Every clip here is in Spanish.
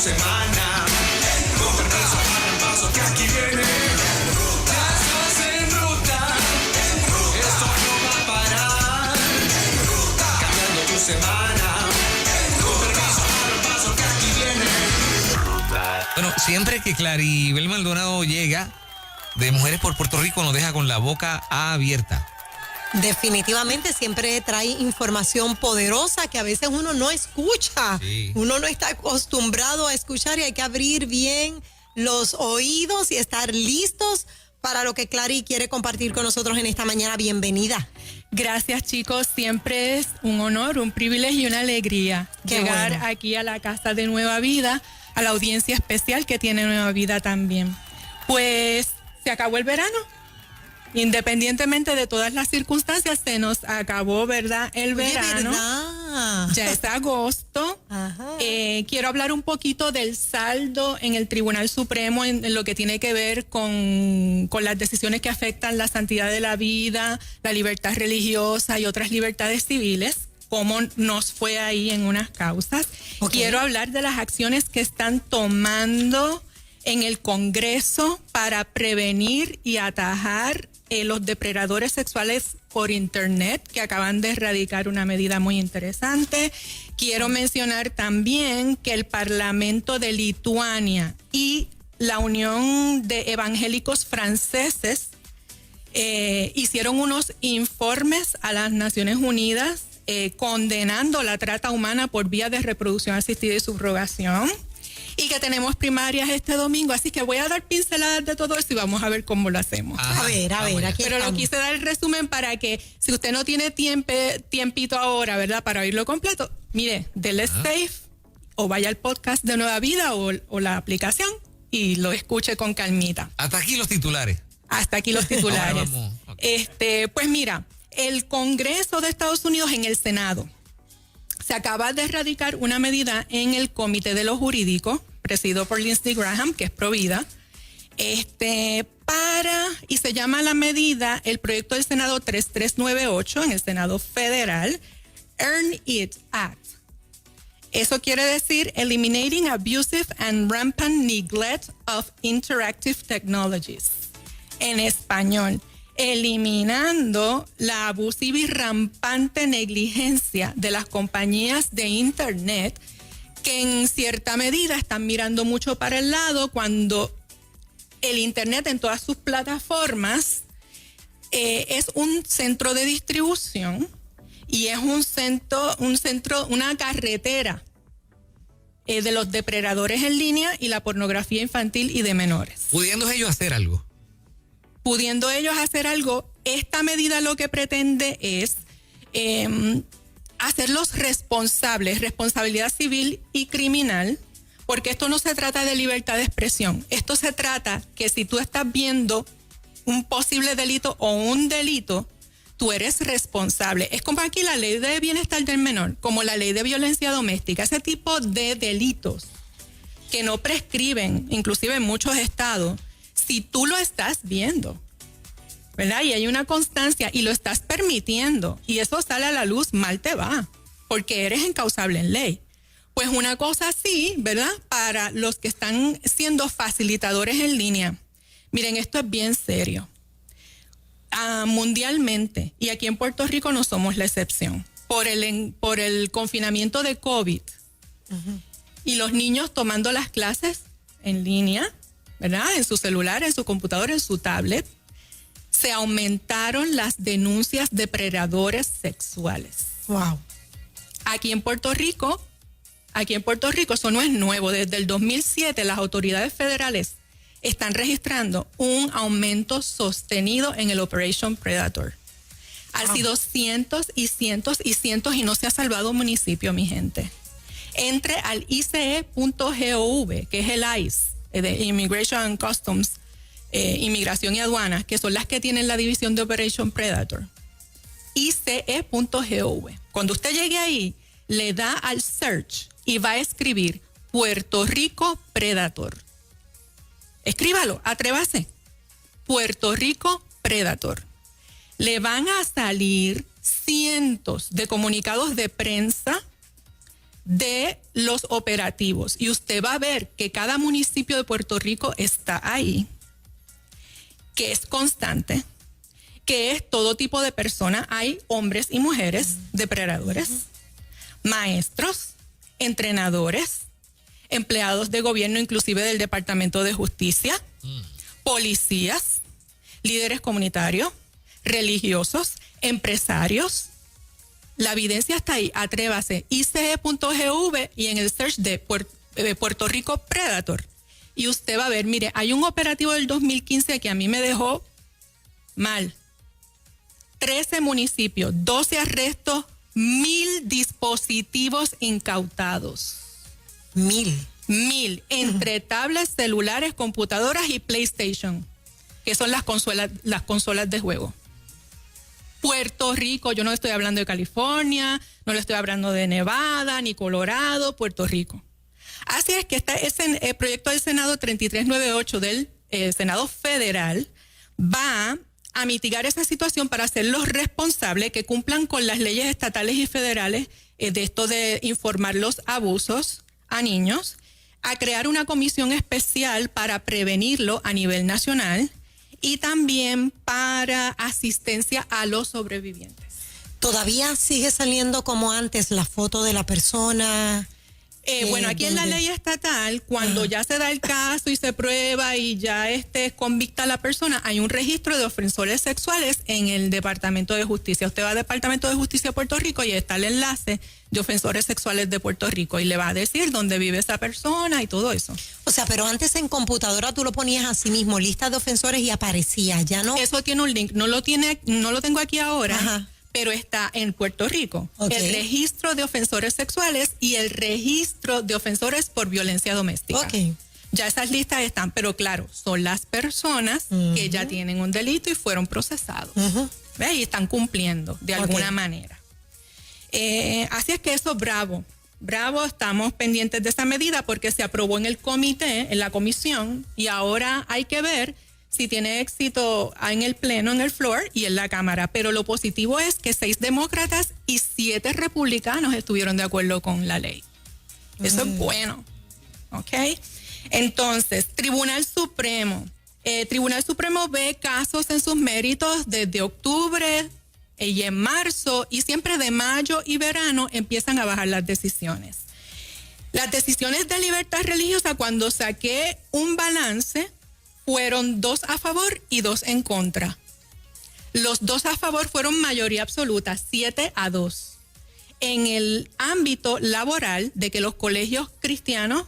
semana. Con permiso, para el paso que aquí viene. Ya estás en ruta. Esto no va a parar. Cambiando tu semana. Con permiso, para el paso que aquí viene. Bueno, siempre que Claribel Maldonado llega de Mujeres por Puerto Rico nos deja con la boca abierta. Definitivamente siempre trae información poderosa que a veces uno no escucha. Sí. Uno no está acostumbrado a escuchar y hay que abrir bien los oídos y estar listos para lo que Clary quiere compartir con nosotros en esta mañana. Bienvenida. Gracias, chicos. Siempre es un honor, un privilegio y una alegría llegar bueno. aquí a la casa de Nueva Vida, a la audiencia especial que tiene Nueva Vida también. Pues se acabó el verano. Independientemente de todas las circunstancias, se nos acabó, ¿verdad? El verano. ¿Verdad? Ya es agosto. Ajá. Quiero hablar un poquito del saldo en el Tribunal Supremo en lo que tiene que ver con las decisiones que afectan la santidad de la vida, la libertad religiosa y otras libertades civiles, cómo nos fue ahí en unas causas. Okay. Quiero hablar de las acciones que están tomando en el Congreso para prevenir y atajar los depredadores sexuales por Internet, que acaban de erradicar una medida muy interesante. Quiero mencionar también que el Parlamento de Lituania y la Unión de Evangélicos Franceses hicieron unos informes a las Naciones Unidas condenando la trata humana por vía de reproducción asistida y subrogación. Y que tenemos primarias este domingo, así que voy a dar pinceladas de todo eso y vamos a ver cómo lo hacemos. A ver, aquí Pero estamos. lo quise dar el resumen para que si usted no tiene tiempito ahora, ¿verdad? Para oírlo completo, mire, dele safe o vaya al podcast de Nueva Vida o la aplicación y lo escuche con calmita. Hasta aquí los titulares. Hasta aquí los titulares. Ahora vamos. Okay. Pues mira, el Congreso de Estados Unidos en el Senado se acaba de erradicar una medida en el Comité de lo Jurídico, presidido por Lindsey Graham, que es provida, y se llama la medida, el proyecto del Senado 3398, en el Senado Federal, Earn It Act. Eso quiere decir Eliminating Abusive and Rampant Neglect of Interactive Technologies. En español, eliminando la abusiva y rampante negligencia de las compañías de Internet que en cierta medida están mirando mucho para el lado cuando el Internet en todas sus plataformas es un centro de distribución y es una carretera de los depredadores en línea y la pornografía infantil y de menores. Pudiendo ellos hacer algo. Pudiendo ellos hacer algo, esta medida lo que pretende es hacerlos responsables, responsabilidad civil y criminal, porque esto no se trata de libertad de expresión. Esto se trata que si tú estás viendo un posible delito o un delito, tú eres responsable. Es como aquí la ley de bienestar del menor, como la ley de violencia doméstica, ese tipo de delitos que no prescriben, inclusive en muchos estados. Si tú lo estás viendo, ¿verdad? Y hay una constancia y lo estás permitiendo y eso sale a la luz, mal te va, porque eres encausable en ley. Pues una cosa así, ¿verdad? Para los que están siendo facilitadores en línea. Miren, esto es bien serio. Mundialmente, y aquí en Puerto Rico no somos la excepción, por el confinamiento de COVID y los niños tomando las clases en línea, ¿verdad? En su celular, en su computadora, en su tablet, se aumentaron las denuncias de predadores sexuales. Wow. Aquí en Puerto Rico, eso no es nuevo. Desde el 2007, las autoridades federales están registrando un aumento sostenido en el Operation Predator. Han sido cientos y cientos y cientos y no se ha salvado un municipio, mi gente. Entre al ICE.gov, que es el ICE, de Immigration and Customs, Inmigración y Aduanas, que son las que tienen la división de Operation Predator. ICE.gov. Cuando usted llegue ahí, le da al search y va a escribir Puerto Rico Predator. Escríbalo, atrévase. Puerto Rico Predator. Le van a salir cientos de comunicados de prensa de los operativos. Y usted va a ver que cada municipio de Puerto Rico está ahí, que es constante, que es todo tipo de personas. Hay hombres y mujeres, depredadores, maestros, entrenadores, empleados de gobierno, inclusive del Departamento de Justicia, policías, líderes comunitarios, religiosos, empresarios. La evidencia está ahí, atrévase, ICE.gov y en el search de Puerto Rico Predator. Y usted va a ver, mire, hay un operativo del 2015 que a mí me dejó mal. 13 municipios, 12 arrestos, 1,000 dispositivos incautados. 1,000 entre tablets, celulares, computadoras y PlayStation, que son las consolas de juego. Puerto Rico, yo no estoy hablando de California, no le estoy hablando de Nevada, ni Colorado, Puerto Rico. Así es que el proyecto del Senado 3398 del Senado Federal va a mitigar esa situación para hacerlos responsables, que cumplan con las leyes estatales y federales de esto de informar los abusos a niños, a crear una comisión especial para prevenirlo a nivel nacional y también para asistencia a los sobrevivientes. ¿Todavía sigue saliendo como antes la foto de la persona? Bueno, aquí en la ley estatal, cuando ya se da el caso y se prueba y ya es convicta la persona, hay un registro de ofensores sexuales en el Departamento de Justicia. Usted va al Departamento de Justicia de Puerto Rico y está el enlace de ofensores sexuales de Puerto Rico y le va a decir dónde vive esa persona y todo eso. O sea, pero antes en computadora tú lo ponías así mismo, lista de ofensores y aparecía, ya no. Eso tiene un link, no lo tengo aquí ahora. Ajá. Pero está en Puerto Rico. Okay. El registro de ofensores sexuales y el registro de ofensores por violencia doméstica. Okay. Ya esas listas están, pero claro, son las personas que ya tienen un delito y fueron procesados. ¿Ves? Y están cumpliendo de alguna manera. Así es que eso, bravo, estamos pendientes de esa medida porque se aprobó en el comité, en la comisión, y ahora hay que ver si tiene éxito en el pleno, en el floor y en la Cámara. Pero lo positivo es que 6 demócratas y 7 republicanos estuvieron de acuerdo con la ley. Eso es bueno. ¿Ok? Entonces, Tribunal Supremo. Tribunal Supremo ve casos en sus méritos desde octubre y en marzo, y siempre de mayo y verano empiezan a bajar las decisiones. Las decisiones de libertad religiosa, cuando saqué un balance, fueron 2 a favor y 2 en contra. Los 2 a favor fueron mayoría absoluta, 7-2. En el ámbito laboral de que los colegios cristianos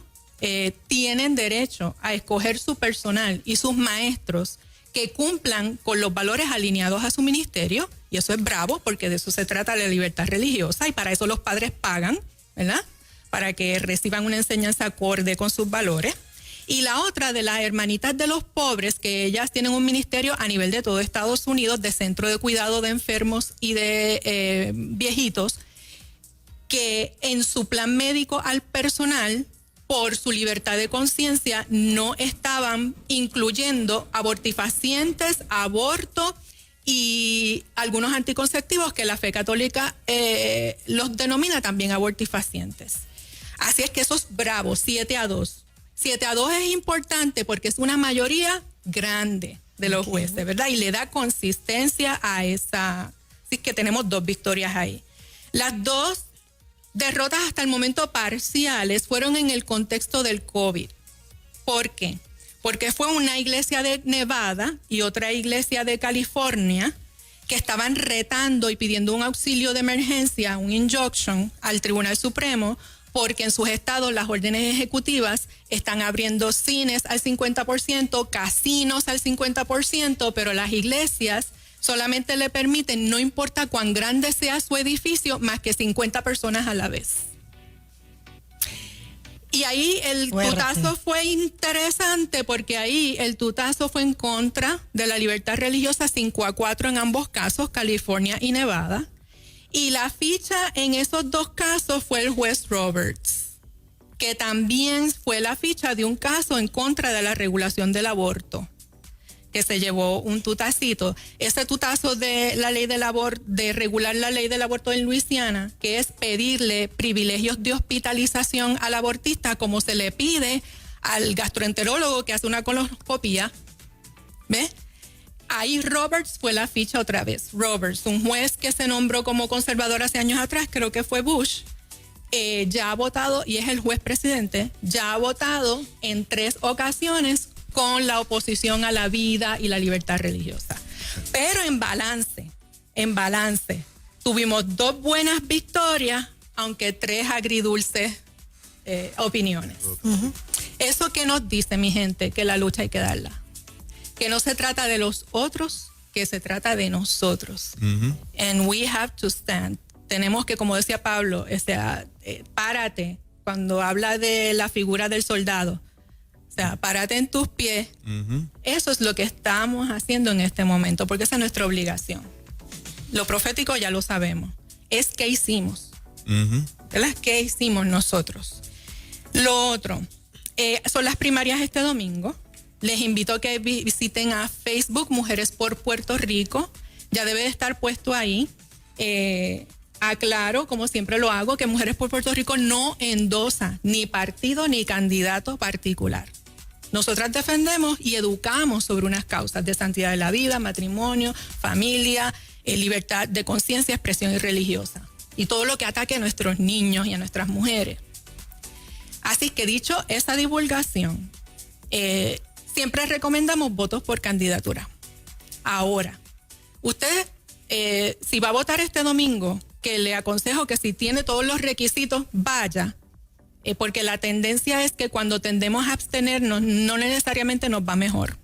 tienen derecho a escoger su personal y sus maestros que cumplan con los valores alineados a su ministerio, y eso es bravo porque de eso se trata la libertad religiosa y para eso los padres pagan, ¿verdad? Para que reciban una enseñanza acorde con sus valores. Y la otra de las hermanitas de los pobres, que ellas tienen un ministerio a nivel de todo Estados Unidos de centro de cuidado de enfermos y de viejitos, que en su plan médico al personal, por su libertad de conciencia, no estaban incluyendo abortifacientes, aborto y algunos anticonceptivos que la fe católica los denomina también abortifacientes. Así es que eso es bravo, 7-2. 7-2 es importante porque es una mayoría grande de los jueces, ¿verdad? Y le da consistencia a esa. Así que tenemos 2 victorias ahí. Las 2 derrotas hasta el momento parciales fueron en el contexto del COVID. ¿Por qué? Porque fue una iglesia de Nevada y otra iglesia de California que estaban retando y pidiendo un auxilio de emergencia, un injunction al Tribunal Supremo, porque en sus estados las órdenes ejecutivas están abriendo cines al 50%, casinos al 50%, pero las iglesias solamente le permiten, no importa cuán grande sea su edificio, más que 50 personas a la vez. Y ahí el tutazo fue interesante porque ahí el tutazo fue en contra de la libertad religiosa 5-4 en ambos casos, California y Nevada. Y la ficha en esos 2 casos fue el juez Roberts, que también fue la ficha de un caso en contra de la regulación del aborto, que se llevó un tutacito. Ese tutazo de la ley del aborto, de regular la ley del aborto en Luisiana, que es pedirle privilegios de hospitalización al abortista como se le pide al gastroenterólogo que hace una coloscopía. ¿Ves? Ahí Roberts fue la ficha otra vez. Roberts, un juez que se nombró como conservador hace años atrás, creo que fue Bush, ya ha votado, y es el juez presidente, ya ha votado en 3 ocasiones con la oposición a la vida y la libertad religiosa. Pero en balance, tuvimos 2 buenas victorias, aunque 3 agridulces opiniones. ¿Eso qué nos dice, mi gente? Que la lucha hay que darla. Que no se trata de los otros, que se trata de nosotros. And we have to stand. Tenemos que, como decía Pablo, párate cuando habla de la figura del soldado. O sea, párate en tus pies. Eso es lo que estamos haciendo en este momento, porque esa es nuestra obligación. Lo profético ya lo sabemos. Es qué hicimos. ¿Verdad? ¿Qué hicimos nosotros? Lo otro, son las primarias este domingo. Les invito a que visiten a Facebook Mujeres por Puerto Rico. Ya debe de estar puesto ahí. Aclaro, como siempre lo hago, que Mujeres por Puerto Rico no endosa ni partido ni candidato particular. Nosotras defendemos y educamos sobre unas causas de santidad de la vida, matrimonio, familia, libertad de conciencia, expresión y religiosa. Y todo lo que ataque a nuestros niños y a nuestras mujeres. Así que dicho esa divulgación, siempre recomendamos votos por candidatura. Ahora, usted, si va a votar este domingo, que le aconsejo que si tiene todos los requisitos, vaya, porque la tendencia es que cuando tendemos a abstenernos, no necesariamente nos va mejor.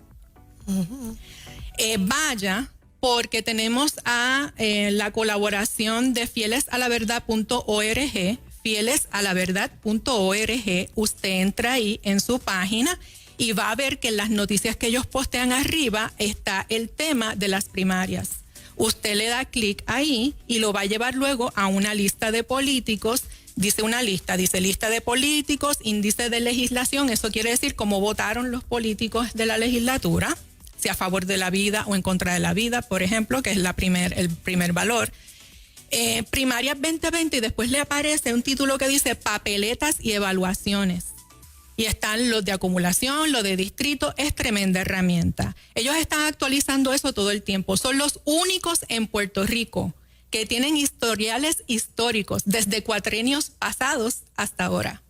Vaya, porque tenemos a la colaboración de fielesalaverdad.org, fielesalaverdad.org. Usted entra ahí en su página y va a ver que en las noticias que ellos postean arriba está el tema de las primarias. Usted le da clic ahí y lo va a llevar luego a una lista de políticos. Dice una lista, dice lista de políticos, índice de legislación. Eso quiere decir cómo votaron los políticos de la legislatura, si a favor de la vida o en contra de la vida, por ejemplo, que es el primer valor. Primarias 2020, y después le aparece un título que dice papeletas y evaluaciones. Y están los de acumulación, los de distrito. Es tremenda herramienta. Ellos están actualizando eso todo el tiempo. Son los únicos en Puerto Rico que tienen historiales históricos desde cuatrenios pasados hasta ahora.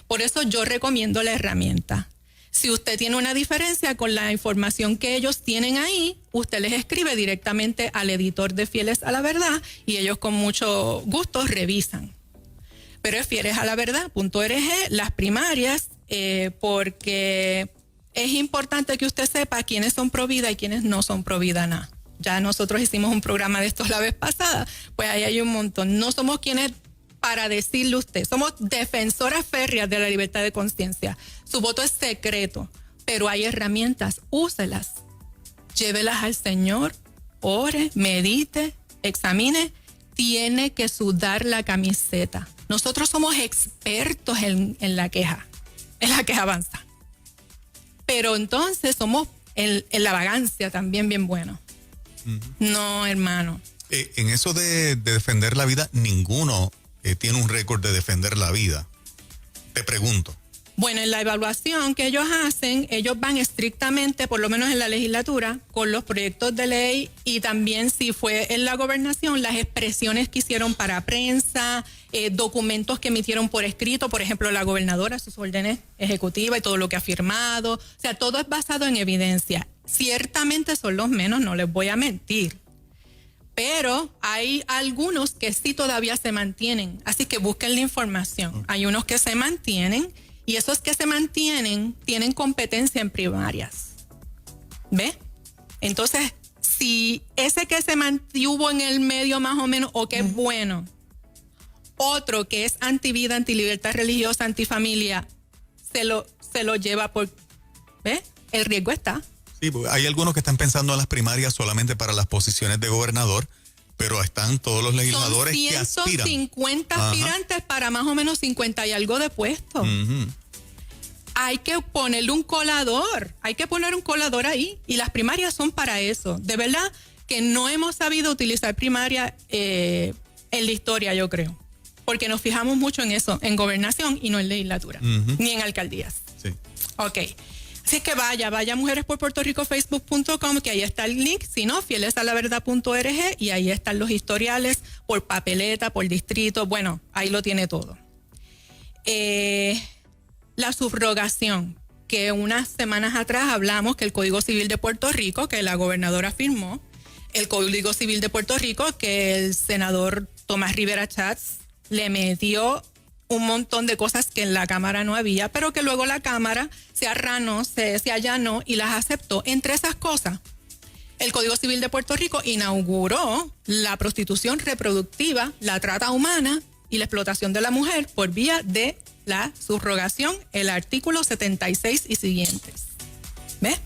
Por eso yo recomiendo la herramienta. Si usted tiene una diferencia con la información que ellos tienen ahí, usted les escribe directamente al editor de Fieles a la Verdad y ellos con mucho gusto revisan. Pero es fielesalaverdad.org, las primarias, porque es importante que usted sepa quiénes son pro vida y quiénes no son pro vida nada. Ya nosotros hicimos un programa de estos la vez pasada, pues ahí hay un montón. No somos quienes para decirle a usted, somos defensoras férreas de la libertad de conciencia. Su voto es secreto, pero hay herramientas, úselas, llévelas al Señor, ore, medite, examine, tiene que sudar la camiseta. Nosotros somos expertos en la queja, avanza. Pero entonces somos en la vagancia también bien buenos. No, hermano. En eso de defender la vida, ninguno tiene un récord de defender la vida. Te pregunto. Bueno, en la evaluación que ellos hacen, ellos van estrictamente, por lo menos en la legislatura, con los proyectos de ley y también si fue en la gobernación, las expresiones que hicieron para prensa, documentos que emitieron por escrito, por ejemplo, la gobernadora, sus órdenes ejecutivas y todo lo que ha firmado. O sea, todo es basado en evidencia. Ciertamente son los menos, no les voy a mentir. Pero hay algunos que sí todavía se mantienen. Así que busquen la información. Hay unos que se mantienen y esos que se mantienen tienen competencia en primarias. ¿Ve? Entonces, si ese que se mantuvo en el medio más o menos, o que es bueno, otro que es antivida, antilibertad religiosa, antifamilia, se lo lleva por... ¿Ve? El riesgo está. Sí, hay algunos que están pensando en las primarias solamente para las posiciones de gobernador, pero están todos los legisladores que aspiran. 150 aspirantes para más o menos 50 y algo de puestos. hay que ponerle un colador. Hay que poner un colador ahí. Y las primarias son para eso. De verdad que no hemos sabido utilizar primaria en la historia, yo creo. Porque nos fijamos mucho en eso, en gobernación y no en legislatura, ni en alcaldías. Sí. Ok. Así que vaya Mujeres por Puerto Rico, facebook.com, que ahí está el link. Si no, fielesalaverdad.org, y ahí están los historiales por papeleta, por distrito. Bueno, ahí lo tiene todo. La subrogación, que unas semanas atrás hablamos que el Código Civil de Puerto Rico, que la gobernadora firmó, el Código Civil de Puerto Rico, que el senador Tomás Rivera Chats le metió un montón de cosas que en la Cámara no había, pero que luego la Cámara se arranó, se allanó y las aceptó. Entre esas cosas, el Código Civil de Puerto Rico inauguró la prostitución reproductiva, la trata humana y la explotación de la mujer por vía de la subrogación, el artículo 76 y siguientes. ¿Ves?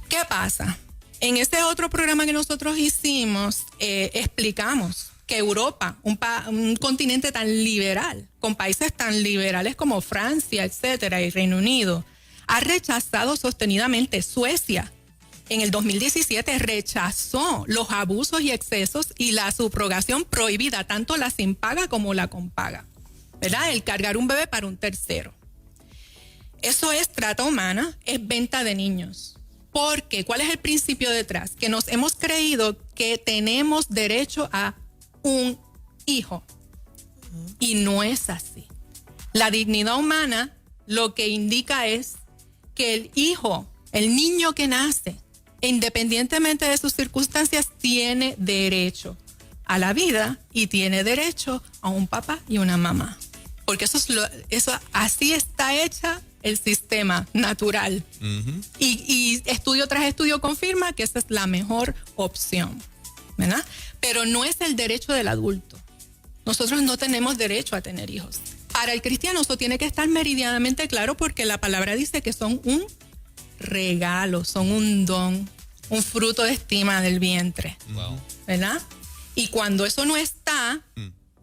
¿Qué pasa? En ese otro programa que nosotros hicimos, explicamos que Europa, un continente tan liberal, con países tan liberales como Francia, etcétera, y Reino Unido, ha rechazado sostenidamente. Suecia, en el 2017, rechazó los abusos y excesos y la subrogación prohibida, tanto la sin paga como la con paga, ¿verdad? El cargar un bebé para un tercero. Eso es trata humana, es venta de niños. Porque, ¿cuál es el principio detrás? Que nos hemos creído que tenemos derecho a un hijo. Y no es así. La dignidad humana lo que indica es que el hijo, el niño que nace, independientemente de sus circunstancias, tiene derecho a la vida y tiene derecho a un papá y una mamá. Porque eso así está hecha el sistema natural. Y estudio tras estudio confirma que esa es la mejor opción, ¿verdad? Pero no es el derecho del adulto. Nosotros no tenemos derecho a tener hijos. Para el cristiano eso tiene que estar meridianamente claro, porque la palabra dice que son un regalo, son un don, un fruto de estima del vientre. Wow. ¿Verdad? Y cuando eso no está,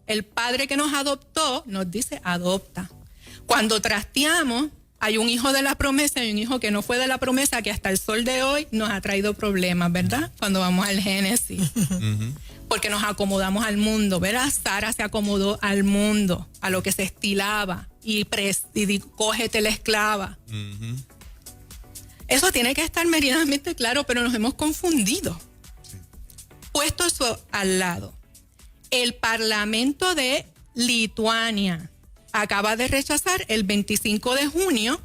el padre que nos adoptó nos dice adopta. Cuando trasteamos, hay un hijo de la promesa y un hijo que no fue de la promesa, que hasta el sol de hoy nos ha traído problemas, ¿verdad? Cuando vamos al Génesis. Porque nos acomodamos al mundo, ¿verdad? Sara se acomodó al mundo, a lo que se estilaba, y cógete la esclava. Eso tiene que estar meridianamente claro, pero nos hemos confundido. Puesto eso al lado, el Parlamento de Lituania acaba de rechazar el 25 de junio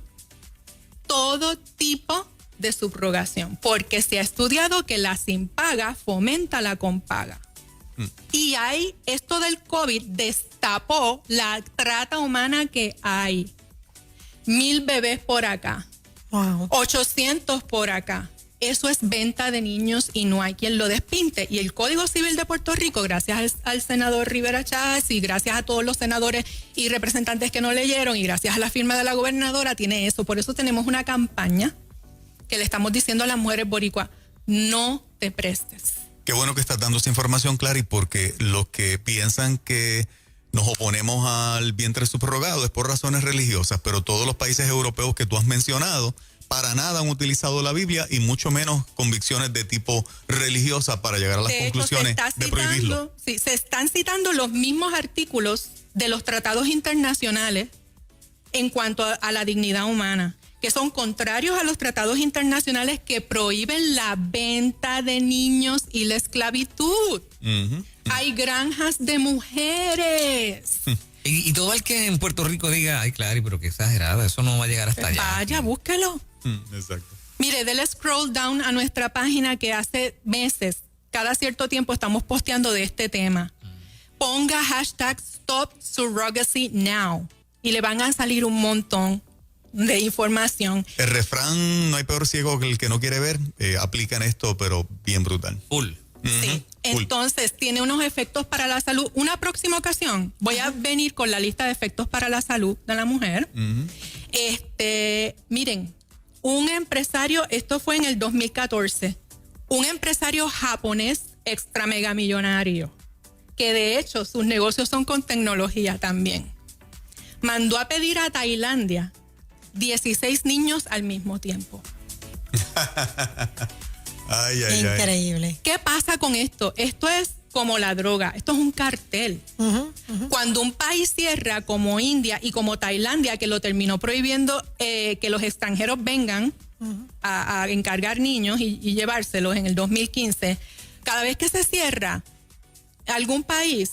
todo tipo de subrogación, porque se ha estudiado que la sin paga fomenta la con paga. Y esto del COVID destapó la trata humana que hay. 1,000 bebés por acá. Wow. 800 por acá. Eso es venta de niños y no hay quien lo despinte. Y el Código Civil de Puerto Rico, gracias al senador Rivera Chávez y gracias a todos los senadores y representantes que no leyeron y gracias a la firma de la gobernadora, tiene eso. Por eso tenemos una campaña que le estamos diciendo a las mujeres boricuas: no te prestes. Qué bueno que estás dando esa información, Clary, porque los que piensan que nos oponemos al vientre subrogado es por razones religiosas, pero todos los países europeos que tú has mencionado para nada han utilizado la Biblia y mucho menos convicciones de tipo religiosa para llegar a las conclusiones de prohibirlo. Sí, se están citando los mismos artículos de los tratados internacionales en cuanto a la dignidad humana, que son contrarios a los tratados internacionales que prohíben la venta de niños y la esclavitud. Hay granjas de mujeres. Y todo el que en Puerto Rico diga, ay, Clary, pero qué exagerada, eso no va a llegar hasta allá. Vaya, búsquelo. Exacto. Mire, dele scroll down a nuestra página, que hace meses, cada cierto tiempo estamos posteando de este tema. Ponga hashtag Stop Surrogacy Now y le van a salir un montón de información. El refrán, no hay peor ciego que el que no quiere ver, aplican esto, pero bien brutal. Full. Sí, entonces tiene unos efectos para la salud. Una próxima ocasión voy a venir con la lista de efectos para la salud de la mujer. Miren, un empresario, esto fue en el 2014, un empresario japonés extra mega millonario, que de hecho sus negocios son con tecnología también, mandó a pedir a Tailandia 16 niños al mismo tiempo. Ay, ay, ay. Increíble. ¿Qué pasa con esto? Esto es como la droga, esto es un cartel. Cuando un país cierra como India y como Tailandia, que lo terminó prohibiendo que los extranjeros vengan a encargar niños y llevárselos en el 2015, cada vez que se cierra algún país,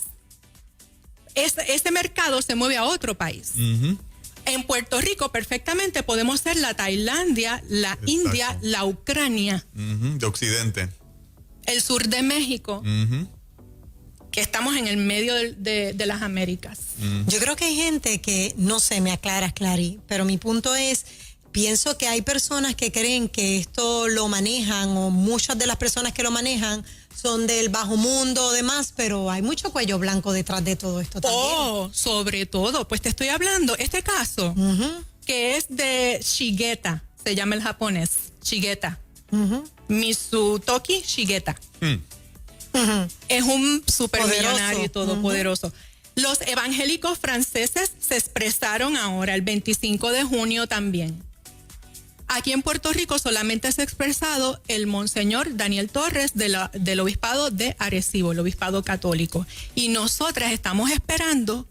ese mercado se mueve a otro país. En Puerto Rico perfectamente podemos ser la Tailandia, la India, la Ucrania, De Occidente. el sur de México, que estamos en el medio de las Américas. Yo creo que hay gente que, no sé, me aclaras, Clary, pero mi punto es, pienso que hay personas que creen que esto lo manejan, o muchas de las personas que lo manejan son del bajo mundo o demás, pero hay mucho cuello blanco detrás de todo esto también. Oh, sobre todo, pues te estoy hablando, este caso, que es de Shigeta, se llama el japonés, Shigeta. Mitsutoki Shigeta. Es un supermillonario y todopoderoso. Los evangélicos franceses se expresaron ahora, el 25 de junio también. Aquí en Puerto Rico solamente se ha expresado el monseñor Daniel Torres del obispado de Arecibo, el obispado católico. Y nosotras estamos esperando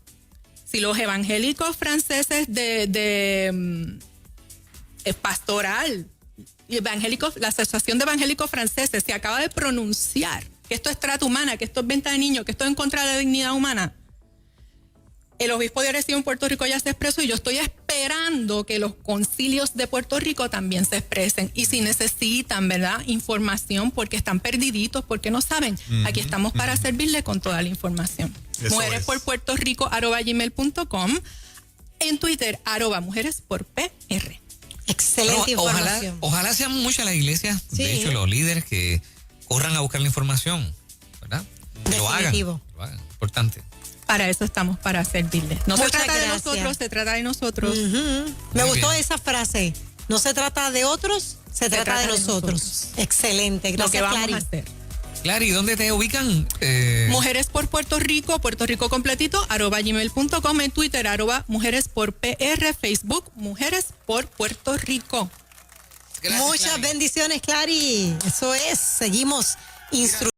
si los evangélicos franceses de pastoral, la Asociación de Evangélicos Franceses se acaba de pronunciar que esto es trata humana, que esto es venta de niños, que esto es en contra de la dignidad humana. El obispo de Arecibo en Puerto Rico ya se expresó y yo estoy esperando que los concilios de Puerto Rico también se expresen. Y si necesitan, ¿verdad?, información porque están perdiditos, porque no saben, aquí estamos para servirle con toda la información. mujeresporpuertorico@gmail.com, en Twitter @mujeresporpr. Excelente información. Ojalá sean muchas las iglesias, Sí. de hecho los líderes que corran a buscar la información, ¿verdad? Que lo hagan, importante. Para eso estamos, para servirles. No se Muchas trata de gracias. nosotros, se trata de nosotros. Me Muy gustó bien. esa frase. No se trata de otros, se trata de nosotros. Excelente. Lo que Gracias, vamos Clary. a hacer. Clary, ¿dónde te ubican? Mujeres por Puerto Rico completito, @gmail.com, en Twitter, @mujeresporpr, Facebook, Mujeres por Puerto Rico. Gracias, Muchas Clary. bendiciones, Clary. Eso es. Seguimos instruyendo.